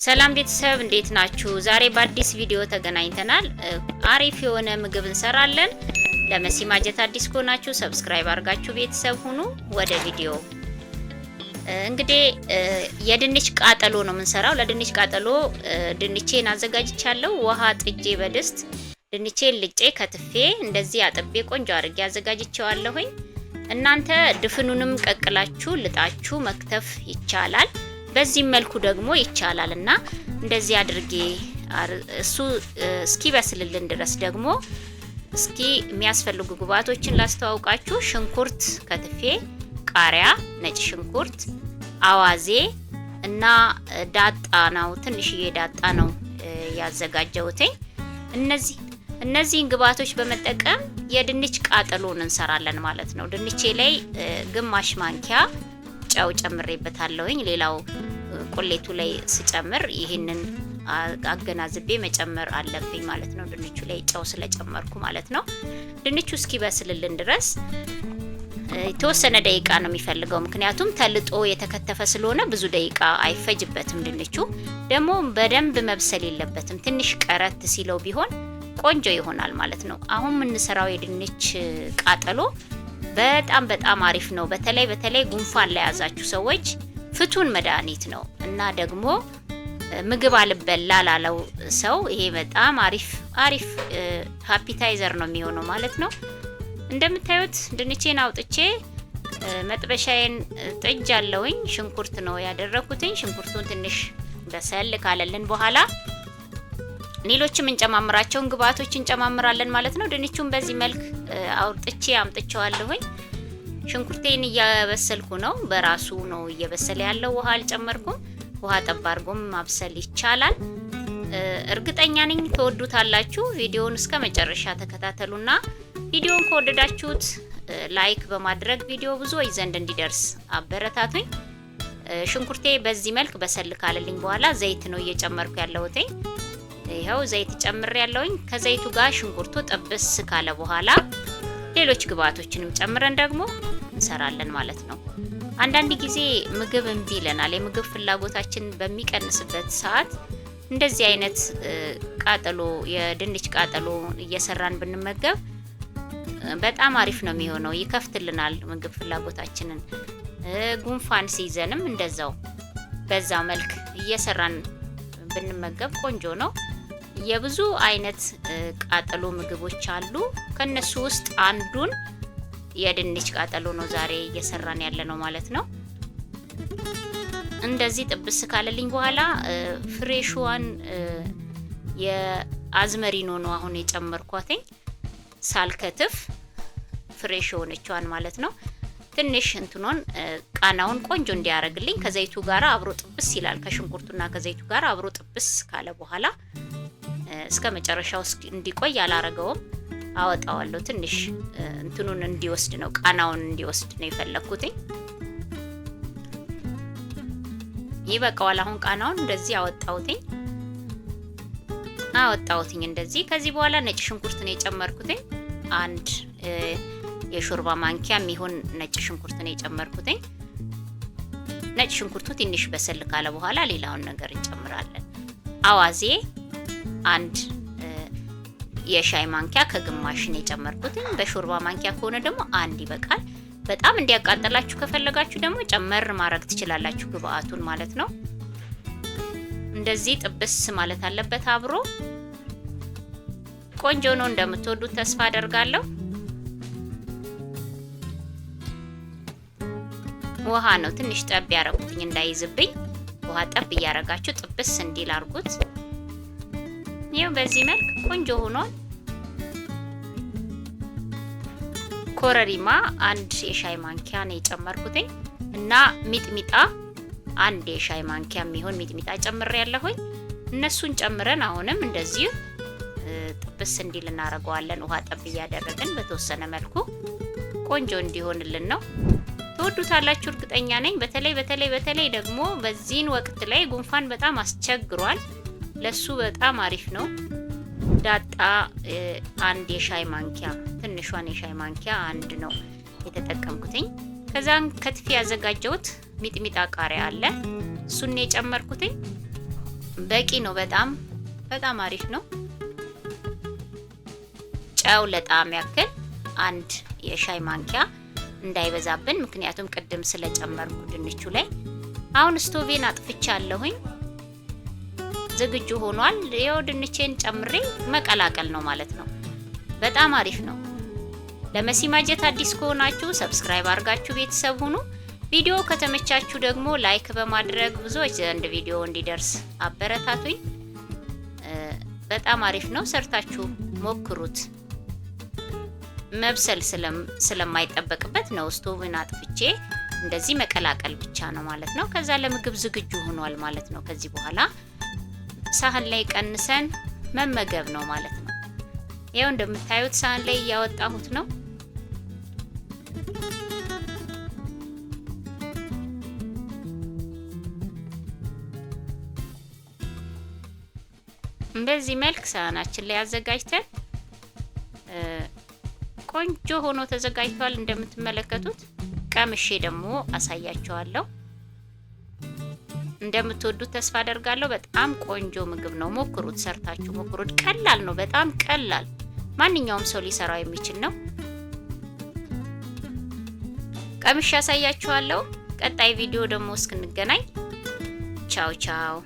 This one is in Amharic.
ሰላም ቤተሰብ እንዴት ናችሁ? ዛሬ በአዲስ ቪዲዮ ተገናኝተናል። አሪፍ የሆነ ምግብ እንሰራለን። ለመሲ ማጀት አዲስ ከሆናችሁ ሰብስክራይብ አድርጋችሁ ቤተሰብ ሁኑ። ወደ ቪዲዮ እንግዲህ የድንች ቃጠሎ ነው የምንሰራው። ለድንች ቃጠሎ ድንቼን አዘጋጅቻለሁ። ውሃ ጥጄ በድስት ድንቼን ልጬ ከትፌ እንደዚህ አጥቤ ቆንጆ አድርጌ አዘጋጅቼዋለሁኝ። እናንተ ድፍኑንም ቀቅላችሁ ልጣችሁ መክተፍ ይቻላል። በዚህ መልኩ ደግሞ ይቻላልና እንደዚህ አድርጌ እሱ እስኪ በስልልን ድረስ ደግሞ እስኪ የሚያስፈልጉ ግብአቶችን ላስተዋውቃችሁ። ሽንኩርት ከትፌ፣ ቃሪያ፣ ነጭ ሽንኩርት፣ አዋዜ እና ዳጣ ነው፣ ትንሽዬ ዳጣ ነው ያዘጋጀሁት። እነዚህን ግብአቶች በመጠቀም የድንች ቃጠሎን እንሰራለን ማለት ነው። ድንቼ ላይ ግማሽ ማንኪያ ጨው ጨምሬበታለሁኝ። ሌላው ቁሌቱ ላይ ስጨምር ይሄንን አገናዝቤ መጨመር አለብኝ ማለት ነው። ድንቹ ላይ ጨው ስለጨመርኩ ማለት ነው። ድንቹ እስኪበስልልን ድረስ የተወሰነ ደቂቃ ነው የሚፈልገው። ምክንያቱም ተልጦ የተከተፈ ስለሆነ ብዙ ደቂቃ አይፈጅበትም። ድንቹ ደግሞ በደንብ መብሰል የለበትም። ትንሽ ቀረት ሲለው ቢሆን ቆንጆ ይሆናል ማለት ነው። አሁን የምንሰራው የድንች ቃጠሎ በጣም አሪፍ ነው። በተለይ ጉንፋን ላይ ያዛችሁ ሰዎች ፍቱን መድኃኒት ነው እና ደግሞ ምግብ አልበላ ላለው ሰው ይሄ በጣም አሪፍ ሃፒታይዘር ነው የሚሆነው ማለት ነው። እንደምታዩት ድንቼን አውጥቼ መጥበሻዬን ጥጃለሁኝ። ሽንኩርት ነው ያደረኩትኝ። ሽንኩርቱን ትንሽ በሰል ካለልን በኋላ ሌሎችም እንጨማምራቸውን ግብአቶች እንጨማምራለን ማለት ነው። ድንቹን በዚህ መልክ አውጥቼ አምጥቼዋለሁኝ። ሽንኩርቴን እያበሰልኩ ነው። በራሱ ነው እየበሰለ ያለው። ውሃ አልጨመርኩም። ውሃ ጠብ አድርጎም ማብሰል ይቻላል። እርግጠኛ ነኝ ተወዱታላችሁ። ቪዲዮውን እስከ መጨረሻ ተከታተሉና ቪዲዮውን ከወደዳችሁት ላይክ በማድረግ ቪዲዮ ብዙዎች ዘንድ እንዲደርስ አበረታቱኝ። ሽንኩርቴ በዚህ መልክ በሰል ካለልኝ በኋላ ዘይት ነው እየጨመርኩ ያለሁት። ይሄው ዘይት ጨምሬ ያለውኝ። ከዘይቱ ጋር ሽንኩርቱ ጥብስ ካለ በኋላ ሌሎች ግብአቶችንም ጨምረን ደግሞ እንሰራለን ማለት ነው። አንዳንድ ጊዜ ምግብ እምቢ ይለናል። የምግብ ፍላጎታችን በሚቀንስበት ሰዓት እንደዚህ አይነት ቃጠሎ የድንች ቃጠሎ እየሰራን ብንመገብ በጣም አሪፍ ነው የሚሆነው። ይከፍትልናል ምግብ ፍላጎታችንን። ጉንፋን ሲይዘንም እንደዛው በዛ መልክ እየሰራን ብንመገብ ቆንጆ ነው። የብዙ አይነት ቃጠሎ ምግቦች አሉ። ከነሱ ውስጥ አንዱን የድንች ቃጠሎ ነው ዛሬ እየሰራን ያለ ነው ማለት ነው። እንደዚህ ጥብስ ካለልኝ በኋላ ፍሬሽዋን የአዝመሪኖ ነው አሁን የጨመርኳትኝ። ሳልከትፍ ፍሬሽ ሆነችዋን ማለት ነው። ትንሽ እንትኑን ቃናውን ቆንጆ እንዲያረግልኝ ከዘይቱ ጋር አብሮ ጥብስ ይላል። ከሽንኩርቱና ከዘይቱ ጋር አብሮ ጥብስ ካለ በኋላ እስከ መጨረሻው እንዲቆይ አላረገውም፣ አወጣዋለሁ። ትንሽ እንትኑን እንዲወስድ ነው፣ ቃናውን እንዲወስድ ነው የፈለኩትኝ። ይበቃዋል። አሁን ቃናውን እንደዚህ አወጣሁትኝ እንደዚህ። ከዚህ በኋላ ነጭ ሽንኩርት ነው የጨመርኩትኝ። አንድ የሾርባ ማንኪያ የሚሆን ነጭ ሽንኩርት ነው የጨመርኩትኝ። ነጭ ሽንኩርቱ ትንሽ በሰል ካለ በኋላ ሌላውን ነገር እንጨምራለን። አዋዜ አንድ የሻይ ማንኪያ ከግማሽ ነው የጨመርኩትኝ። በሾርባ ማንኪያ ከሆነ ደግሞ አንድ ይበቃል። በጣም እንዲያቃጥላችሁ ከፈለጋችሁ ደግሞ ጨመር ማድረግ ትችላላችሁ ግብአቱን ማለት ነው። እንደዚህ ጥብስ ማለት አለበት አብሮ። ቆንጆ ነው፣ እንደምትወዱት ተስፋ አደርጋለሁ። ውሃ ነው ትንሽ ጠብ ያረኩትኝ እንዳይዝብኝ። ውሃ ጠብ እያረጋችሁ ጥብስ እንዲል አርጉት። ይሄው በዚህ መልክ ቆንጆ ሆኗል። ኮረሪማ አንድ የሻይ ማንኪያ ነው የጨመርኩትኝ እና ሚጥሚጣ አንድ የሻይ ማንኪያ የሚሆን ሚጥሚጣ ጨምሬያለሁኝ። እነሱን ጨምረን አሁንም እንደዚህ ጥብስ እንዲል እናደርገዋለን። ውሃ ጠብ እያደረግን በተወሰነ መልኩ ቆንጆ እንዲሆንልን ነው። ተወዱታላችሁ እርግጠኛ ነኝ። በተለይ ደግሞ በዚህን ወቅት ላይ ጉንፋን በጣም አስቸግሯል። ለሱ በጣም አሪፍ ነው። ዳጣ አንድ የሻይ ማንኪያ፣ ትንሿን የሻይ ማንኪያ አንድ ነው የተጠቀምኩትኝ። ከዛን ከትፌ ያዘጋጀሁት ሚጥሚጣ ቃሪያ አለ፣ እሱን የጨመርኩትኝ። በቂ ነው። በጣም በጣም አሪፍ ነው። ጨው ለጣዕም ያክል 1 የሻይ ማንኪያ እንዳይበዛብን፣ ምክንያቱም ቅድም ስለጨመርኩ ድንቹ ላይ። አሁን ስቶቬን አጥፍቻለሁኝ። ዝግጁ ሆኗል። ይኸው ድንቼን ጨምሬ መቀላቀል ነው ማለት ነው። በጣም አሪፍ ነው። ለመሲ ማጀት አዲስ ከሆናችሁ ሰብስክራይብ አድርጋችሁ ቤተሰብ ሁኑ። ቪዲዮ ከተመቻችሁ ደግሞ ላይክ በማድረግ ብዙዎች ዘንድ ቪዲዮ እንዲደርስ አበረታቱኝ። በጣም አሪፍ ነው። ሰርታችሁ ሞክሩት። መብሰል ስለማይጠበቅበት ነው ስቶቭን አጥፍቼ እንደዚህ መቀላቀል ብቻ ነው ማለት ነው። ከዛ ለምግብ ዝግጁ ሆኗል ማለት ነው። ከዚህ በኋላ ሳህን ላይ ቀንሰን መመገብ ነው ማለት ነው። ይኸው እንደምታዩት ሳህን ላይ እያወጣሁት ነው። በዚህ መልክ ሳህናችን ላይ አዘጋጅተን ቆንጆ ሆኖ ተዘጋጅቷል። እንደምትመለከቱት ቀምሼ ደግሞ አሳያችኋለሁ። እንደምትወዱት ተስፋ አደርጋለሁ። በጣም ቆንጆ ምግብ ነው። ሞክሩት፣ ሰርታችሁ ሞክሩት። ቀላል ነው፣ በጣም ቀላል፣ ማንኛውም ሰው ሊሰራው የሚችል ነው። ቀምሼ አሳያችኋለሁ። ቀጣይ ቪዲዮ ደግሞ እስክንገናኝ ቻው ቻው።